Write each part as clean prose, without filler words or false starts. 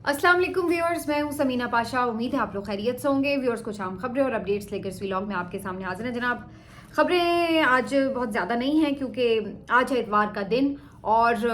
अस्सलाम वालेकुम व्यूअर्स, मैं हूं समीना पाशा। उम्मीद है आप लोग खैरियत से होंगे। व्यूअर्स, कुछ आम खबरें और अपडेट्स लेकर इस व्लॉग में आपके सामने हाजिर हैं जनाब। खबरें आज बहुत ज़्यादा नहीं हैं क्योंकि आज है इतवार का दिन और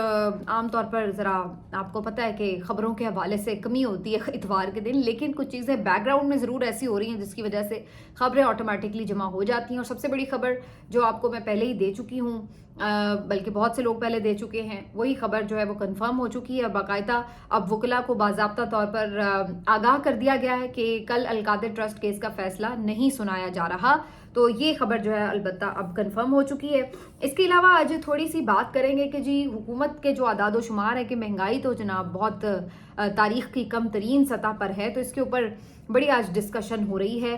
आमतौर पर ज़रा आपको पता है कि ख़बरों के हवाले से कमी होती है इतवार के दिन, लेकिन कुछ चीज़ें बैकग्राउंड में ज़रूर ऐसी हो रही हैं जिसकी वजह से ख़बरें ऑटोमेटिकली जमा हो जाती हैं। और सबसे बड़ी खबर जो आपको मैं पहले ही दे चुकी हूँ, बल्कि बहुत से लोग पहले दे चुके हैं, वही खबर जो है वो कंफर्म हो चुकी है। बाकायदा अब वकला को बाज़ाब्ता तौर पर आगाह कर दिया गया है कि कल अलकादिर ट्रस्ट केस का फैसला नहीं सुनाया जा रहा। तो ये खबर जो है अलबत्ता अब कंफर्म हो चुकी है। इसके अलावा आज थोड़ी सी बात करेंगे कि जी हुकूमत के जो आदाद शुमार है कि महंगाई तो जनाब बहुत तारीख की कम तरीन सतह पर है, तो इसके ऊपर बड़ी आज डिस्कशन हो रही है।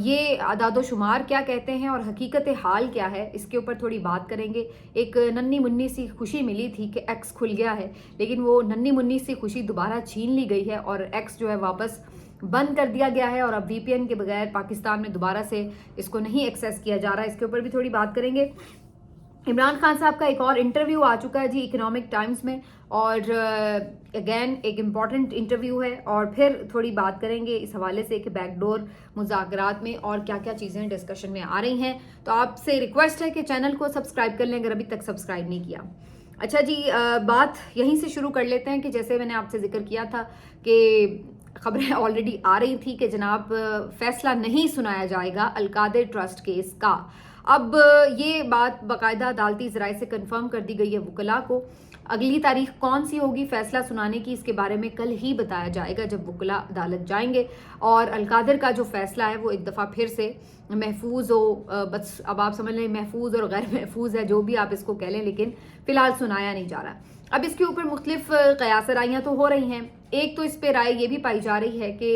ये आदाद शुमार क्या कहते हैं और हकीकत हाल क्या है, इसके ऊपर थोड़ी बात करेंगे। एक नन्ही मुन्नी सी खुशी मिली थी कि एक्स खुल गया है, लेकिन वो नन्ही मुन्नी सी खुशी दोबारा छीन ली गई है और एक्स जो है वापस बंद कर दिया गया है और अब वीपीएन के बगैर पाकिस्तान में दोबारा से इसको नहीं एक्सेस किया जा रहा है। इसके ऊपर भी थोड़ी बात करेंगे। इमरान खान साहब का एक और इंटरव्यू आ चुका है जी इकोनॉमिक टाइम्स में, और अगेन एक इम्पॉर्टेंट इंटरव्यू है। और फिर थोड़ी बात करेंगे इस हवाले से कि बैकडोर मुज़ाकरात में और क्या क्या चीज़ें डिस्कशन में आ रही हैं। तो आपसे रिक्वेस्ट है कि चैनल को सब्सक्राइब कर लें अगर अभी तक सब्सक्राइब नहीं किया। अच्छा जी, बात यहीं से शुरू कर लेते हैं कि जैसे मैंने आपसे जिक्र किया था कि खबरें ऑलरेडी आ रही थी कि जनाब फैसला नहीं सुनाया जाएगा अलकादिर ट्रस्ट केस का। अब ये बात बाकायदा अदालती ज़राए से कंफर्म कर दी गई है वकला को। अगली तारीख कौन सी होगी फैसला सुनाने की, इसके बारे में कल ही बताया जाएगा जब वकला अदालत जाएंगे। और अलकादिर का जो फैसला है वो एक दफ़ा फिर से महफूज हो, बस अब आप समझ लें महफूज और गैर महफूज है, जो भी आप इसको कह लें, लेकिन फ़िलहाल सुनाया नहीं जा रहा। अब इसके ऊपर मुख्तलिफ कयासराइयाँ तो हो रही हैं। एक तो इस पे राय ये भी पाई जा रही है कि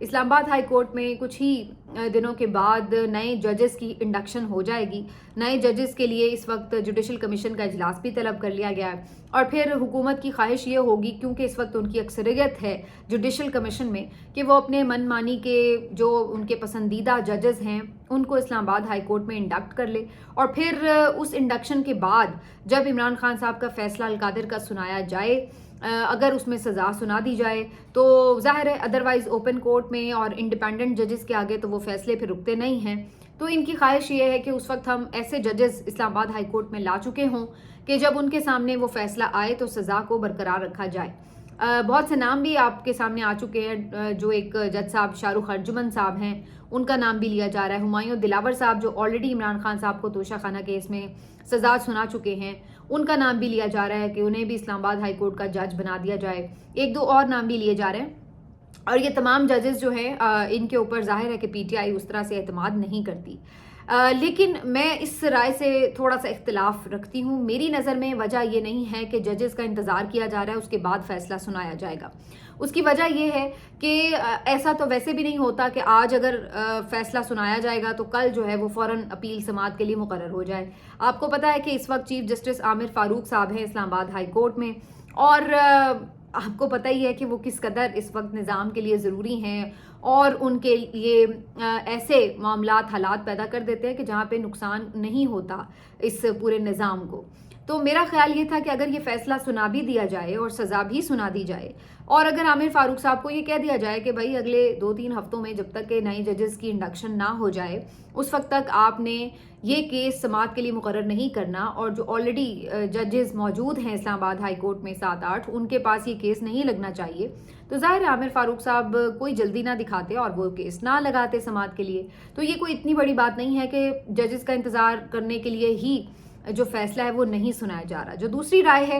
इस्लामाबाद हाई कोर्ट में कुछ ही दिनों के बाद नए जजेस की इंडक्शन हो जाएगी। नए जजेस के लिए इस वक्त जुडिशल कमीशन का इजलास भी तलब कर लिया गया है और फिर हुकूमत की ख्वाहिश ये होगी, क्योंकि इस वक्त उनकी अक्सरियत है जुडिशल कमीशन में, कि वो अपने मनमानी के जो उनके पसंदीदा जजेस हैं उनको इस्लामाबाद हाई कोर्ट में इंडक्ट कर ले। और फिर उस इंडक्शन के बाद जब इमरान खान साहब का फैसला अलकादिर का सुनाया जाए, अगर उसमें सज़ा सुना दी जाए तो जाहिर है, अदरवाइज़ ओपन कोर्ट में और इंडिपेंडेंट जजेस के आगे तो वो फैसले फिर रुकते नहीं हैं। तो इनकी ख्वाहिश ये है कि उस वक्त हम ऐसे जजेस इस्लामाबाद हाई कोर्ट में ला चुके हों कि जब उनके सामने वो फैसला आए तो सज़ा को बरकरार रखा जाए। बहुत से नाम भी आपके सामने आ चुके हैं। जो एक जज साहब शाहरुख अर्जुमन साहब हैं, उनका नाम भी लिया जा रहा है। हुमायूं दिलावर साहब जो ऑलरेडी इमरान खान साहब को तोशा खाना केस में सज़ा सुना चुके हैं, उनका नाम भी लिया जा रहा है कि उन्हें भी इस्लामाबाद हाई कोर्ट का जज बना दिया जाए। एक दो और नाम भी लिए जा रहे हैं। और ये तमाम जजेस जो हैं इनके ऊपर जाहिर है कि पीटीआई उस तरह से एतमाद नहीं करती। लेकिन मैं इस राय से थोड़ा सा इख्तिलाफ रखती हूँ। मेरी नज़र में वजह ये नहीं है कि जजेस का इंतज़ार किया जा रहा है उसके बाद फैसला सुनाया जाएगा। उसकी वजह यह है कि ऐसा तो वैसे भी नहीं होता कि आज अगर फैसला सुनाया जाएगा तो कल जो है वो फ़ौरन अपील समात के लिए मुकर्रर हो जाए। आपको पता है कि इस वक्त चीफ जस्टिस आमिर फारूक साहब हैं इस्लामाबाद हाई कोर्ट में, और आपको पता ही है कि वो किस कदर इस वक्त निज़ाम के लिए ज़रूरी हैं और उनके लिए ऐसे मामलात हालात पैदा कर देते हैं कि जहाँ पे नुकसान नहीं होता इस पूरे निज़ाम को। तो मेरा ख्याल ये था कि अगर ये फैसला सुना भी दिया जाए और सज़ा भी सुना दी जाए, और अगर आमिर फारूक साहब को ये कह दिया जाए कि भाई अगले 2-3 हफ्तों में जब तक के नए जजेस की इंडक्शन ना हो जाए उस वक्त तक आपने ये केस समात के लिए मुकर्रर नहीं करना, और जो ऑलरेडी जजेस मौजूद हैं इस्लामाबाद हाई कोर्ट में 7-8, उनके पास ये केस नहीं लगना चाहिए, तो ज़ाहिर है आमिर फारूक साहब कोई जल्दी ना दिखाते और वो केस ना लगाते समात के लिए। तो ये कोई इतनी बड़ी बात नहीं है कि जजेस का इंतज़ार करने के लिए ही जो फैसला है वो नहीं सुनाया जा रहा। जो दूसरी राय है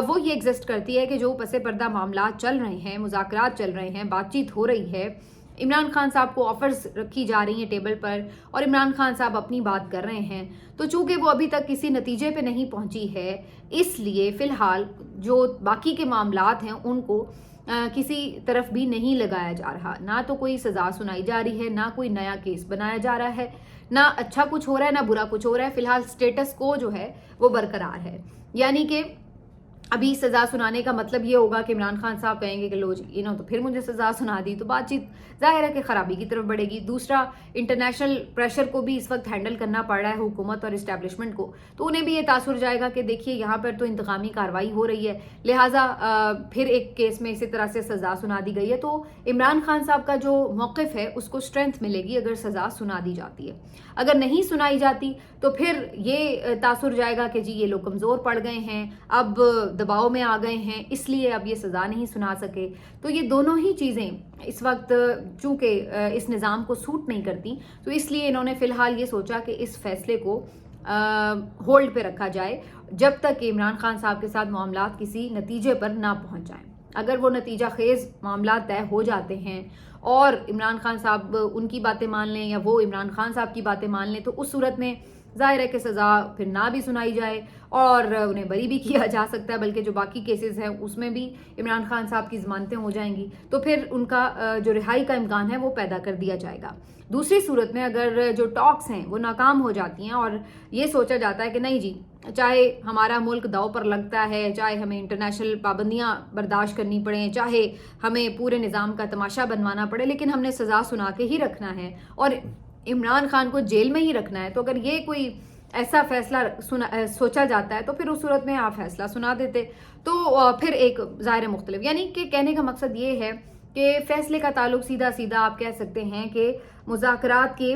वो ये एग्जिस्ट करती है कि जो पसे पर्दा मामला चल रहे हैं, मुज़ाकरात चल रहे हैं, बातचीत हो रही है, इमरान खान साहब को ऑफर्स रखी जा रही हैं टेबल पर और इमरान खान साहब अपनी बात कर रहे हैं, तो चूंकि वो अभी तक किसी नतीजे पे नहीं पहुंची है, इसलिए फ़िलहाल जो बाकी के मामलात हैं उनको किसी तरफ भी नहीं लगाया जा रहा। ना तो कोई सज़ा सुनाई जा रही है, ना कोई नया केस बनाया जा रहा है, ना अच्छा कुछ हो रहा है ना बुरा कुछ हो रहा है। फ़िलहाल स्टेटस को जो है वो बरकरार है, यानी कि अभी सज़ा सुनाने का मतलब ये होगा कि इमरान खान साहब कहेंगे कि लो जी तो फिर मुझे सज़ा सुना दी, तो बातचीत ज़ाहिर है कि ख़राबी की तरफ बढ़ेगी। दूसरा, इंटरनेशनल प्रेशर को भी इस वक्त हैंडल करना पड़ रहा है हुकूमत और इस्टेब्लिशमेंट को, तो उन्हें भी ये तासुर जाएगा कि देखिए यहाँ पर तो इंतकामी कार्रवाई हो रही है, लिहाजा फिर एक केस में इसी तरह से सज़ा सुना दी गई है। तो इमरान खान साहब का जो मौक़िफ़ है उसको स्ट्रेंथ मिलेगी अगर सज़ा सुना दी जाती है। अगर नहीं सुनाई जाती तो फिर ये तासुर जाएगा कि जी ये लोग कमज़ोर पड़ गए हैं, अब दबाव में आ गए हैं, इसलिए अब ये सज़ा नहीं सुना सके। तो ये दोनों ही चीज़ें इस वक्त चूँकि इस निज़ाम को सूट नहीं करती, तो इसलिए इन्होंने फ़िलहाल ये सोचा कि इस फैसले को होल्ड पे रखा जाए जब तक कि इमरान खान साहब के साथ मामलात किसी नतीजे पर ना पहुँच जाएँ। अगर वो नतीजा खेज़ मामलात तय हो जाते हैं और इमरान खान साहब उनकी बातें मान लें या वो इमरान खान साहब की बातें मान लें, तो उस सूरत में ज़ाहिर है कि सज़ा फिर ना भी सुनाई जाए और उन्हें बरी भी किया जा सकता है, बल्कि जो बाकी केसेस हैं उसमें भी इमरान खान साहब की ज़मानतें हो जाएंगी, तो फिर उनका जो रिहाई का इम्कान है वो पैदा कर दिया जाएगा। दूसरी सूरत में अगर जो टॉक्स हैं वो नाकाम हो जाती हैं और ये सोचा जाता है कि नहीं जी, चाहे हमारा मुल्क दाव पर लगता है, चाहे हमें इंटरनेशनल पाबंदियां बर्दाश्त करनी पड़ें, चाहे हमें पूरे निज़ाम का तमाशा बनवाना पड़े, लेकिन हमने सज़ा सुना के ही रखना है और इमरान खान को जेल में ही रखना है, तो अगर ये कोई ऐसा फैसला सोचा जाता है तो फिर उस सूरत में आप फैसला सुना देते, तो फिर एक ज़ाहिर मुख्तलिफ, यानी कि कहने का मकसद ये है कि फ़ैसले का ताल्लुक सीधा सीधा आप कह सकते हैं कि मुज़ाकरात के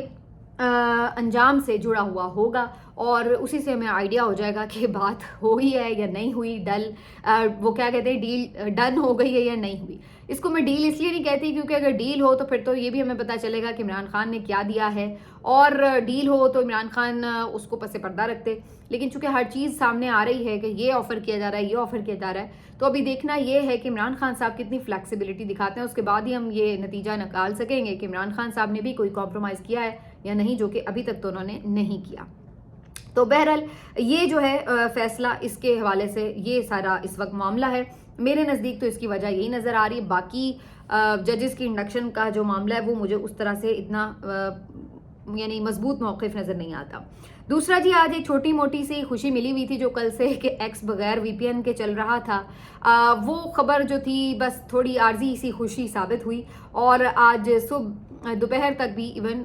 अंजाम से जुड़ा हुआ होगा और उसी से हमें आइडिया हो जाएगा कि बात हुई है या नहीं हुई, वो क्या कहते हैं, डील डन हो गई है या नहीं हुई। इसको मैं डील इसलिए नहीं कहती क्योंकि अगर डील हो तो फिर तो ये भी हमें पता चलेगा कि इमरान खान ने क्या दिया है, और डील हो तो इमरान खान उसको पसे पर्दा रखते, लेकिन चूंकि हर चीज़ सामने आ रही है कि ये ऑफ़र किया जा रहा है, ये ऑफ़र किया जा रहा है, तो अभी देखना ये है कि इमरान खान साहब कितनी फ्लैक्सिबिलिटी दिखाते हैं, उसके बाद ही हम ये नतीजा निकाल सकेंगे कि इमरान खान साहब ने भी कोई कॉम्प्रोमाइज़ किया है या नहीं, जो कि अभी तक तो उन्होंने नहीं किया। तो बहरहाल ये जो है फैसला, इसके हवाले से ये सारा इस वक्त मामला है। मेरे नज़दीक तो इसकी वजह यही नज़र आ रही है। बाकी जजेस की इंडक्शन का जो मामला है वो मुझे उस तरह से इतना यानी मजबूत मौक़िफ़ नज़र नहीं आता। दूसरा जी, आज एक छोटी मोटी सी खुशी मिली हुई थी जो कल से कि एक्स बगैर VPN के चल रहा था, वो ख़बर जो थी बस थोड़ी आर्जी सी खुशी साबित हुई और आज दोपहर तक भी इवन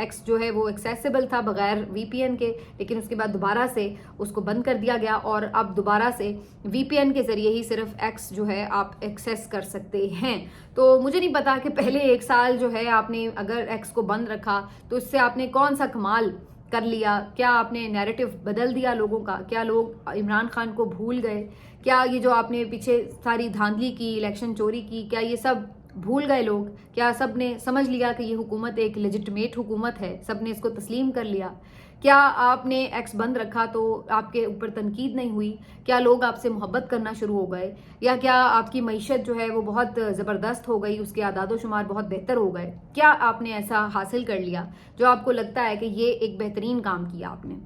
एक्स जो है वो एक्सेसिबल था बगैर VPN के, लेकिन उसके बाद दोबारा से उसको बंद कर दिया गया और अब दोबारा से VPN के ज़रिए ही सिर्फ एक्स जो है आप एक्सेस कर सकते हैं। तो मुझे नहीं पता कि पहले एक साल जो है आपने अगर एक्स को बंद रखा तो इससे आपने कौन सा कमाल कर लिया, क्या आपने नैरेटिव बदल दिया लोगों का, क्या लोग इमरान खान को भूल गए, क्या ये जो आपने पीछे सारी धांधली की, इलेक्शन चोरी की, क्या ये सब भूल गए लोग, क्या सब ने समझ लिया कि ये हुकूमत एक लेजिटिमेट हुकूमत है, सब ने इसको तस्लीम कर लिया, क्या आपने एक्स बंद रखा तो आपके ऊपर तनकीद नहीं हुई, क्या लोग आपसे मोहब्बत करना शुरू हो गए, या क्या आपकी मईशत जो है वो बहुत ज़बरदस्त हो गई, उसके आदादो शुमार बहुत बेहतर हो गए, क्या आपने ऐसा हासिल कर लिया जो आपको लगता है कि ये एक बेहतरीन काम किया आपने,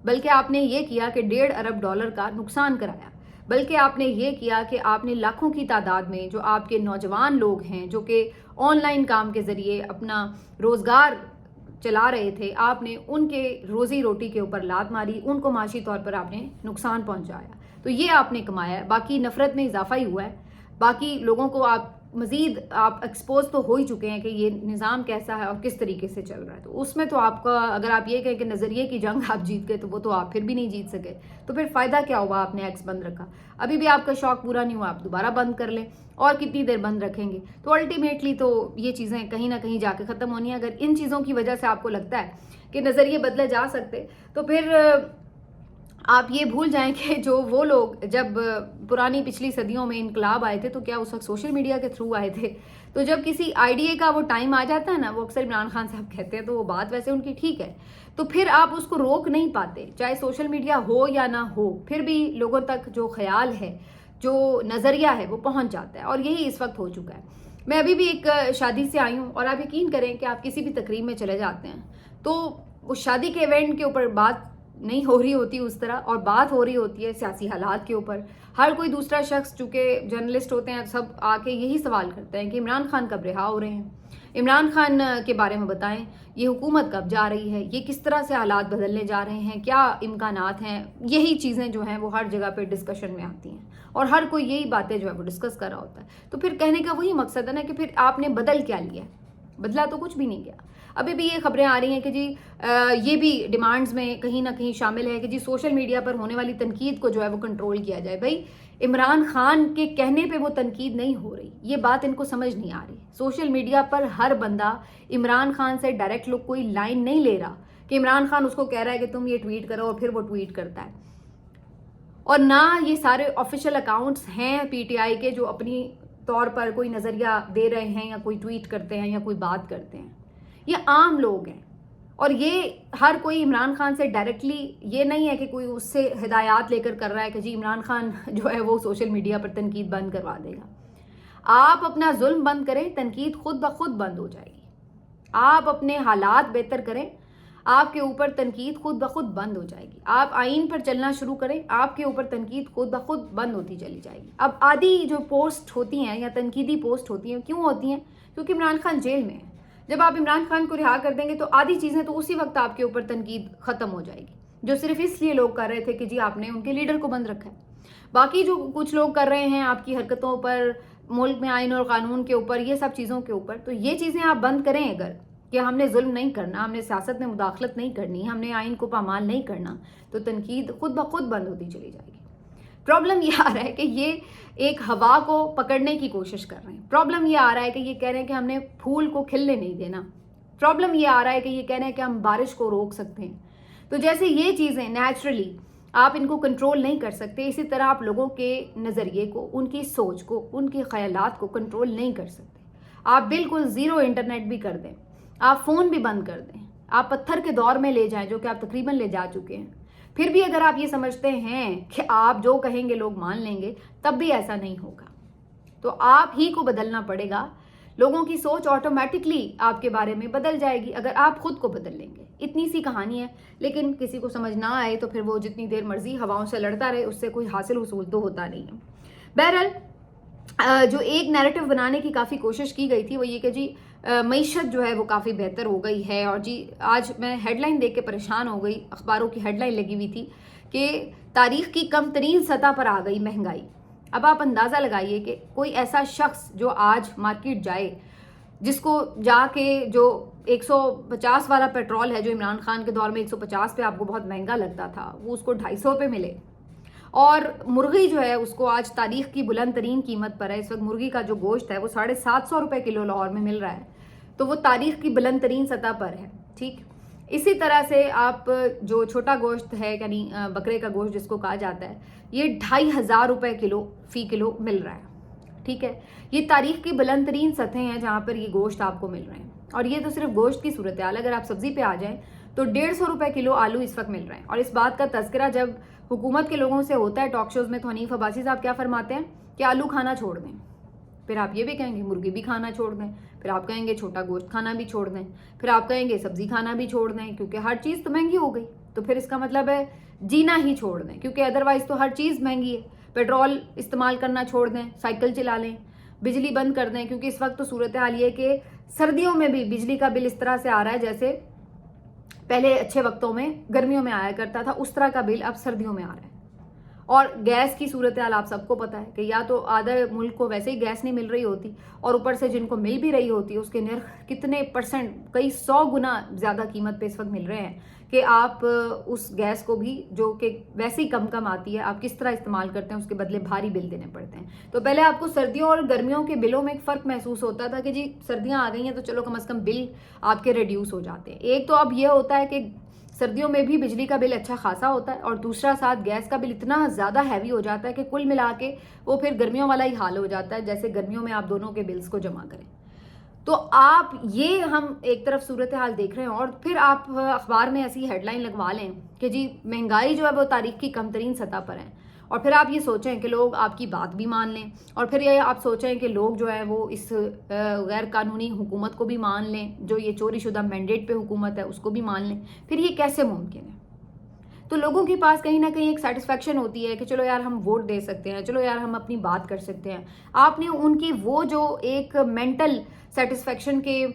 बल्कि आपने ये किया कि $1.5 अरब का नुकसान कराया, बल्कि आपने ये किया कि आपने लाखों की तादाद में जो आपके नौजवान लोग हैं जो कि ऑनलाइन काम के ज़रिए अपना रोज़गार चला रहे थे, आपने उनके रोज़ी रोटी के ऊपर लात मारी, उनको माशी तौर पर आपने नुकसान पहुंचाया। तो ये आपने कमाया है, बाकी नफ़रत में इजाफा ही हुआ है, बाकी लोगों को आप मज़ीद आप एक्सपोज तो हो ही चुके हैं कि ये निज़ाम कैसा है और किस तरीके से चल रहा है। तो उसमें तो आपका अगर आप ये कहें कि नज़रिए की जंग आप जीत गए तो वो तो आप फिर भी नहीं जीत सके, तो फिर फ़ायदा क्या हुआ आपने एक्स बंद रखा, अभी भी आपका शौक पूरा नहीं हुआ, आप दोबारा बंद कर लें और कितनी देर बंद रखेंगे, तो अल्टीमेटली तो ये चीज़ें कहीं ना कहीं जाके ख़त्म होनी है। अगर इन चीज़ों की वजह से आपको लगता है कि नज़रिए बदले जा सकते, तो फिर आप ये भूल जाएं कि जो वो लोग जब पुरानी पिछली सदियों में इनकलाब आए थे तो क्या उस वक्त सोशल मीडिया के थ्रू आए थे, तो जब किसी आइडिया का वो टाइम आ जाता है ना, वो अक्सर इमरान खान साहब कहते हैं, तो वो बात वैसे उनकी ठीक है, तो फिर आप उसको रोक नहीं पाते, चाहे सोशल मीडिया हो या ना हो, फिर भी लोगों तक जो ख्याल है, जो नज़रिया है वो पहुंच जाता है, और यही इस वक्त हो चुका है। मैं अभी भी एक शादी से आई हूँ और आप यकीन करें कि आप किसी भी तकरीब में चले जाते हैं तो उस शादी के इवेंट के ऊपर बात نہیں ہو رہی ہوتی اس طرح، اور بات ہو رہی ہوتی ہے سیاسی حالات کے اوپر. ہر کوئی دوسرا شخص چونکہ جرنلسٹ ہوتے ہیں سب آ کے یہی سوال کرتے ہیں کہ عمران خان کب رہا ہو رہے ہیں، عمران خان کے بارے میں بتائیں، یہ حکومت کب جا رہی ہے، یہ کس طرح سے حالات بدلنے جا رہے ہیں، کیا امکانات ہیں. یہی چیزیں جو ہیں وہ ہر جگہ پہ ڈسکشن میں آتی ہیں اور ہر کوئی یہی باتیں جو ہے وہ ڈسکس کر رہا ہوتا ہے. تو پھر کہنے کا وہی مقصد ہے نا کہ پھر آپ نے بدل کیا لیا ہے؟ بدلا تو کچھ بھی نہیں گیا. ابھی بھی یہ خبریں آ رہی ہیں کہ جی یہ بھی ڈیمانڈز میں کہیں نہ کہیں شامل ہے کہ جی سوشل میڈیا پر ہونے والی تنقید کو جو ہے وہ کنٹرول کیا جائے. بھائی عمران خان کے کہنے پہ وہ تنقید نہیں ہو رہی، یہ بات ان کو سمجھ نہیں آ رہی. سوشل میڈیا پر ہر بندہ عمران خان سے ڈائریکٹ لوگ کوئی لائن نہیں لے رہا کہ عمران خان اس کو کہہ رہا ہے کہ تم یہ ٹویٹ کرو اور پھر وہ ٹویٹ کرتا ہے. اور نہ یہ سارے آفیشیل اکاؤنٹس ہیں پی ٹی آئی کے جو اپنی طور پر کوئی نظریہ دے رہے ہیں یا کوئی ٹویٹ کرتے ہیں یا کوئی بات کرتے ہیں. یہ عام لوگ ہیں اور یہ ہر کوئی عمران خان سے ڈائریکٹلی یہ نہیں ہے کہ کوئی اس سے ہدایات لے کر رہا ہے کہ جی عمران خان جو ہے وہ سوشل میڈیا پر تنقید بند کروا دے گا. آپ اپنا ظلم بند کریں، تنقید خود بخود بند ہو جائے گی. آپ اپنے حالات بہتر کریں، آپ کے اوپر تنقید خود بخود بند ہو جائے گی. آپ آئین پر چلنا شروع کریں، آپ کے اوپر تنقید خود بخود بند ہوتی چلی جائے گی. اب آدھی جو پوسٹ ہوتی ہیں یا تنقیدی پوسٹ ہوتی ہیں کیوں ہوتی ہیں؟ کیونکہ عمران خان جیل میں ہے. جب آپ عمران خان کو رہا کر دیں گے تو آدھی چیزیں تو اسی وقت آپ کے اوپر تنقید ختم ہو جائے گی، جو صرف اس لیے لوگ کر رہے تھے کہ جی آپ نے ان کے لیڈر کو بند رکھا ہے. باقی جو کچھ لوگ کر رہے ہیں آپ کی حرکتوں پر، ملک میں آئین اور قانون کے اوپر، یہ سب چیزوں کے اوپر، تو یہ چیزیں آپ بند کریں اگر کہ ہم نے ظلم نہیں کرنا، ہم نے سیاست میں مداخلت نہیں کرنی، ہم نے آئین کو پامال نہیں کرنا، تو تنقید خود بخود بند ہوتی چلی جائے گی. پرابلم یہ آ رہا ہے کہ یہ ایک ہوا کو پکڑنے کی کوشش کر رہے ہیں. پرابلم یہ آ رہا ہے کہ یہ کہہ رہے ہیں کہ ہم نے پھول کو کھلنے نہیں دینا. پرابلم یہ آ رہا ہے کہ یہ کہہ رہے ہیں کہ ہم بارش کو روک سکتے ہیں. تو جیسے یہ چیزیں نیچرلی آپ ان کو کنٹرول نہیں کر سکتے، اسی طرح آپ لوگوں کے نظریے کو، ان کی سوچ کو، ان کے خیالات کو کنٹرول نہیں کر سکتے. آپ بالکل زیرو انٹرنیٹ بھی کر دیں، آپ فون بھی بند کر دیں، آپ پتھر کے دور میں لے جائیں جو کہ آپ تقریباً لے جا چکے ہیں، پھر بھی اگر آپ یہ سمجھتے ہیں کہ آپ جو کہیں گے لوگ مان لیں گے، تب بھی ایسا نہیں ہوگا. تو آپ ہی کو بدلنا پڑے گا. لوگوں کی سوچ آٹومیٹکلی آپ کے بارے میں بدل جائے گی اگر آپ خود کو بدل لیں گے. اتنی سی کہانی ہے، لیکن کسی کو سمجھ نہ آئے تو پھر وہ جتنی دیر مرضی ہواؤں سے لڑتا رہے، اس سے کوئی حاصل حصول تو ہوتا نہیں ہے. بہرحال جو ایک نیریٹو بنانے کی کافی کوشش کی گئی تھی وہ یہ کہ جی معیشت جو ہے وہ کافی بہتر ہو گئی ہے. اور جی آج میں ہیڈ لائن دیکھ کے پریشان ہو گئی، اخباروں کی ہیڈ لائن لگی ہوئی تھی کہ تاریخ کی کم ترین سطح پر آ گئی مہنگائی. اب آپ اندازہ لگائیے کہ کوئی ایسا شخص جو آج مارکیٹ جائے، جس کو جا کے جو 150 والا پیٹرول ہے جو عمران خان کے دور میں 150 پہ آپ کو بہت مہنگا لگتا تھا، وہ اس کو 250 پہ ملے. اور مرغی جو ہے اس کو آج تاریخ کی بلند ترین قیمت پر ہے. اس وقت مرغی کا جو گوشت ہے وہ 750 روپے کلو لاہور میں مل رہا ہے، تو وہ تاریخ کی بلند ترین سطح پر ہے. ٹھیک اسی طرح سے آپ جو چھوٹا گوشت ہے یعنی بکرے کا گوشت جس کو کہا جاتا ہے، یہ 2500 روپے فی کلو مل رہا ہے. ٹھیک ہے، یہ تاریخ کی بلند ترین سطحیں ہیں جہاں پر یہ گوشت آپ کو مل رہے ہیں. اور یہ تو صرف گوشت کی صورتحال. اگر آپ سبزی پہ آ جائیں تو 150 روپے کلو آلو اس وقت مل رہے ہیں. اور اس بات کا تذکرہ جب حکومت کے لوگوں سے ہوتا ہے ٹاک شوز میں تو حنیف عباسی صاحب کیا فرماتے ہیں کہ آلو کھانا چھوڑ دیں. پھر آپ یہ بھی کہیں گے مرغی بھی کھانا چھوڑ دیں، پھر آپ کہیں گے چھوٹا گوشت کھانا بھی چھوڑ دیں، پھر آپ کہیں گے سبزی کھانا بھی چھوڑ دیں کیونکہ ہر چیز تو مہنگی ہو گئی. تو پھر اس کا مطلب ہے جینا ہی چھوڑ دیں کیونکہ ادروائز تو ہر چیز مہنگی ہے. پیٹرول استعمال کرنا چھوڑ دیں، سائیکل چلا لیں، بجلی بند کر دیں کیونکہ اس وقت تو صورتحال یہ کہ سردیوں میں بھی بجلی کا بل اس طرح سے آ رہا ہے جیسے پہلے اچھے وقتوں میں گرمیوں میں آیا کرتا تھا، اس طرح کا بل اب سردیوں میں آ رہا ہے. اور گیس کی صورتحال آپ سب کو پتہ ہے کہ یا تو آدھا ملک کو ویسے ہی گیس نہیں مل رہی ہوتی اور اوپر سے جن کو مل بھی رہی ہوتی ہے اس کے نرخ کتنے پرسنٹ، کئی 100 گنا زیادہ قیمت پہ اس وقت مل رہے ہیں کہ آپ اس گیس کو بھی جو کہ ویسے ہی کم آتی ہے آپ کس طرح استعمال کرتے ہیں اس کے بدلے بھاری بل دینے پڑتے ہیں. تو پہلے آپ کو سردیوں اور گرمیوں کے بلوں میں ایک فرق محسوس ہوتا تھا کہ جی سردیاں آ گئی ہیں تو چلو کم از کم بل آپ کے ریڈیوس ہو جاتے ہیں. ایک تو اب یہ ہوتا ہے کہ سردیوں میں بھی بجلی کا بل اچھا خاصا ہوتا ہے اور دوسرا ساتھ گیس کا بل اتنا زیادہ ہیوی ہو جاتا ہے کہ کل ملا کے وہ پھر گرمیوں والا ہی حال ہو جاتا ہے جیسے گرمیوں میں آپ دونوں کے بلز کو جمع کریں. تو آپ یہ ہم ایک طرف صورتحال دیکھ رہے ہیں اور پھر آپ اخبار میں ایسی ہیڈ لائن لگوا لیں کہ جی مہنگائی جو ہے وہ تاریخ کی کم ترین سطح پر ہے. اور پھر آپ یہ سوچیں کہ لوگ آپ کی بات بھی مان لیں اور پھر یہ آپ سوچیں کہ لوگ جو ہے وہ اس غیر قانونی حکومت کو بھی مان لیں، جو یہ چوری شدہ مینڈیٹ پہ حکومت ہے اس کو بھی مان لیں. پھر یہ کیسے ممکن ہے؟ تو لوگوں کے پاس کہیں نہ کہیں ایک سیٹسفیکشن ہوتی ہے کہ چلو یار ہم ووٹ دے سکتے ہیں, چلو یار ہم اپنی بات کر سکتے ہیں. آپ نے ان کی وہ جو ایک مینٹل سیٹسفیکشن کے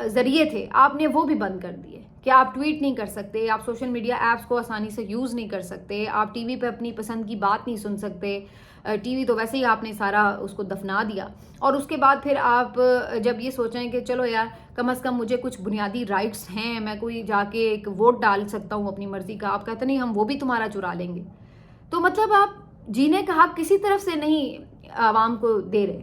ذریعے تھے, آپ نے وہ بھی بند کر دیے کہ آپ ٹویٹ نہیں کر سکتے, آپ سوشل میڈیا ایپس کو آسانی سے یوز نہیں کر سکتے, آپ ٹی وی پہ اپنی پسند کی بات نہیں سن سکتے. ٹی وی تو ویسے ہی آپ نے سارا اس کو دفنا دیا. اور اس کے بعد پھر آپ جب یہ سوچیں کہ چلو یار کم از کم مجھے کچھ بنیادی رائٹس ہیں, میں کوئی جا کے ایک ووٹ ڈال سکتا ہوں اپنی مرضی کا, آپ کہتے نہیں ہم وہ بھی تمہارا چرا لیں گے. تو مطلب آپ جینے کا حق کسی طرف سے نہیں عوام کو دے رہے.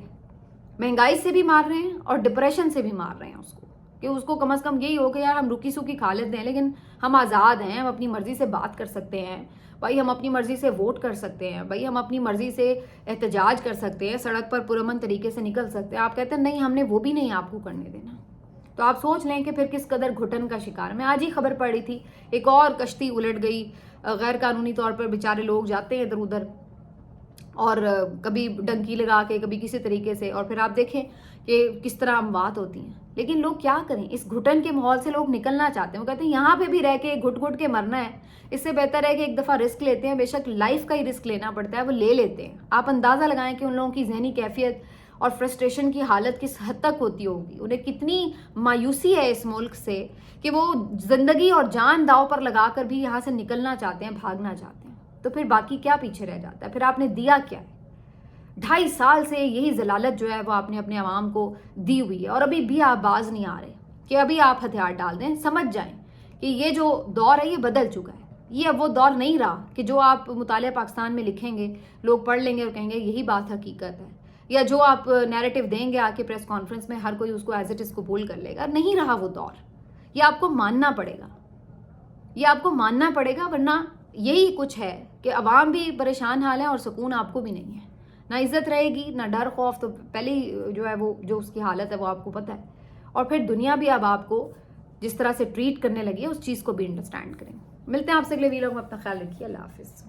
مہنگائی سے بھی مار رہے ہیں اور ڈپریشن سے بھی مار رہے ہیں اس کو, کہ اس کو کم از کم یہی ہو کہ یار ہم رکی سکی کھا لیتے ہیں لیکن ہم آزاد ہیں, ہم اپنی مرضی سے بات کر سکتے ہیں بھائی, ہم اپنی مرضی سے ووٹ کر سکتے ہیں بھائی, ہم اپنی مرضی سے احتجاج کر سکتے ہیں, سڑک پر پرامن طریقے سے نکل سکتے ہیں. آپ کہتے ہیں نہیں ہم نے وہ بھی نہیں آپ کو کرنے دینا. تو آپ سوچ لیں کہ پھر کس قدر گھٹن کا شکار. میں آج ہی خبر پڑھ رہی تھی, ایک اور کشتی الٹ گئی, غیر قانونی طور پر بیچارے لوگ جاتے ہیں ادھر ادھر اور کبھی ڈنکی لگا کے کبھی کسی طریقے سے, اور پھر آپ دیکھیں کہ کس طرح اموات ہوتی ہیں. لیکن لوگ کیا کریں, اس گھٹن کے ماحول سے لوگ نکلنا چاہتے ہیں. وہ کہتے ہیں یہاں پہ بھی رہ کے گھٹ گھٹ کے مرنا ہے, اس سے بہتر ہے کہ ایک دفعہ رسک لیتے ہیں, بے شک لائف کا ہی رسک لینا پڑتا ہے, وہ لے لیتے ہیں. آپ اندازہ لگائیں کہ ان لوگوں کی ذہنی کیفیت اور فرسٹریشن کی حالت کس حد تک ہوتی ہوگی, انہیں کتنی مایوسی ہے اس ملک سے کہ وہ زندگی اور جان داؤ پر لگا کر بھی یہاں سے نکلنا چاہتے ہیں, بھاگنا چاہتے ہیں. تو پھر باقی کیا پیچھے رہ جاتا ہے؟ پھر آپ نے دیا کیا ہے؟ 2.5 سال سے یہی ذلالت جو ہے وہ آپ نے اپنے عوام کو دی ہوئی ہے, اور ابھی بھی آپ باز نہیں آ رہے کہ ابھی آپ ہتھیار ڈال دیں. سمجھ جائیں کہ یہ جو دور ہے یہ بدل چکا ہے. یہ اب وہ دور نہیں رہا کہ جو آپ مطالعہ پاکستان میں لکھیں گے لوگ پڑھ لیں گے اور کہیں گے یہی بات حقیقت ہے, یا جو آپ نیریٹو دیں گے آ کے پریس کانفرنس میں ہر کوئی اس کو ایز اٹ از قبول کر لے گا. نہیں رہا وہ دور. یہ آپ کو ماننا پڑے گا, یہ آپ کو ماننا پڑے گا, ورنہ یہی کچھ ہے کہ عوام بھی پریشان حال ہے اور سکون آپ کو بھی نہیں ہے. نہ عزت رہے گی نہ ڈر خوف, تو پہلے ہی جو ہے وہ جو اس کی حالت ہے وہ آپ کو پتہ ہے. اور پھر دنیا بھی اب آپ کو جس طرح سے ٹریٹ کرنے لگی ہے اس چیز کو بھی انڈرسٹینڈ کریں. ملتے ہیں آپ سے اگلے ویلاگ میں, اپنا خیال رکھیے, اللہ حافظ.